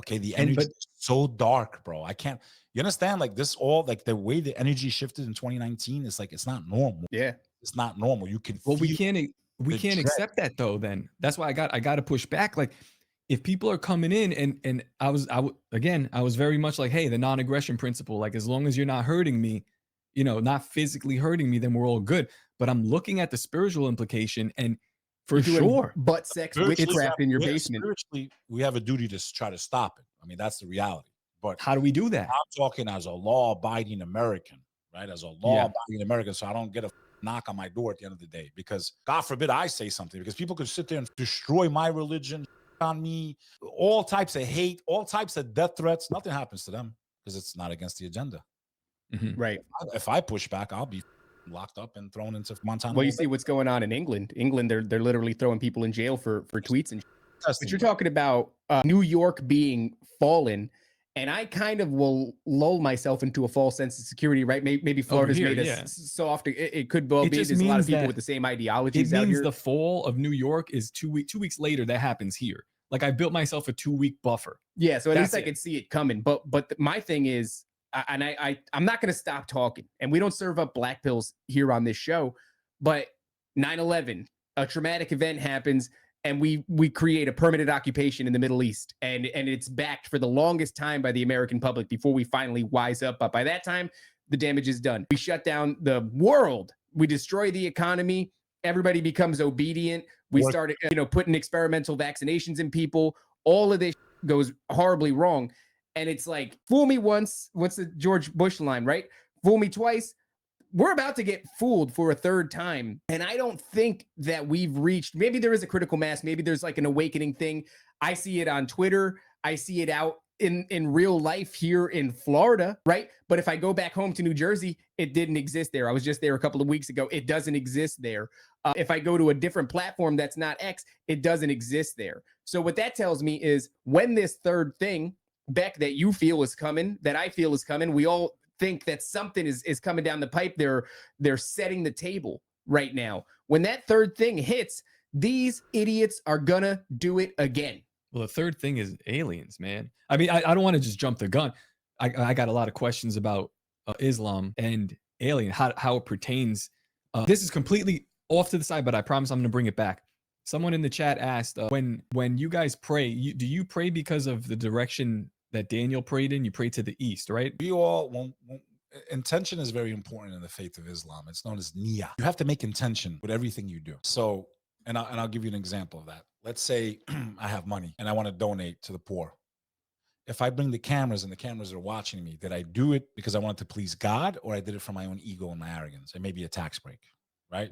Okay, the And- energy but- is so dark, bro. I can't. You understand? Like this, all like the way the energy shifted in 2019 is like it's not normal. Yeah. It's not normal. You can Well, feel. we can't dread. accept that though. Then that's why I got to push back. Like, if people are coming in and I was very much like, hey, the non-aggression principle. Like, as long as you're not hurting me, you know, not physically hurting me, then we're all good. But I'm looking at the spiritual implication, and for You're doing sure, butt sex Spiritually, witchcraft in your yeah, basement. Spiritually, we have a duty to try to stop it. I mean, that's the reality. But how do we do that? I'm talking as a law-abiding American, right? As a law-abiding American, so I don't get a knock on my door at the end of the day, because God forbid I say something, because people could sit there and destroy my religion on me, all types of hate, all types of death threats. Nothing happens to them because it's not against the agenda. Mm-hmm. Right. If I push back, I'll be locked up and thrown into Montana. Well, you see what's going on in England. England, they're literally throwing people in jail for tweets and. But you're talking about New York being fallen, and I kind of will lull myself into a false sense of security, right? Maybe Florida's made us so often. It could well be. There's a lot of people with the same ideologies out here. It means the fall of New York is 2 weeks later. That happens here. Like, I built myself a 2-week buffer. Yeah, so at least I could see it coming. But my thing is, and I'm not going to stop talking. And we don't serve up black pills here on this show. But 9/11, a traumatic event happens, and we create a permanent occupation in the Middle East, and it's backed for the longest time by the American public before we finally wise up. But by that time, the damage is done. We shut down the world. We destroy the economy. Everybody becomes obedient. We started, putting experimental vaccinations in people. All of this goes horribly wrong. And it's like, fool me once. What's the George Bush line, right? Fool me twice. We're about to get fooled for a third time. And I don't think that we've reached, maybe there is a critical mass. Maybe there's like an awakening thing. I see it on Twitter. I see it out in real life here in Florida, right? But if I go back home to New Jersey, it didn't exist there. I was just there a couple of weeks ago. It doesn't exist there. If I go to a different platform that's not X, it doesn't exist there. So what that tells me is, when this third thing, Beck, that you feel is coming, that I feel is coming, we all think that something is coming down the pipe. They're setting the table right now. When that third thing hits, these idiots are gonna do it again. Well, the third thing is aliens, man. I mean, I don't want to just jump the gun. I got a lot of questions about Islam and alien, how it pertains. This is completely off to the side, but I promise I'm going to bring it back. Someone in the chat asked, when you guys pray, do you pray because of the direction that Daniel prayed in? You pray to the east, right? We all won't. Intention is very important in the faith of Islam. It's known as niyyah. You have to make intention with everything you do. So, and I'll give you an example of that. Let's say I have money and I want to donate to the poor. If I bring the cameras and the cameras are watching me, did I do it because I wanted to please God, or I did it for my own ego and my arrogance? It may be a tax break, right?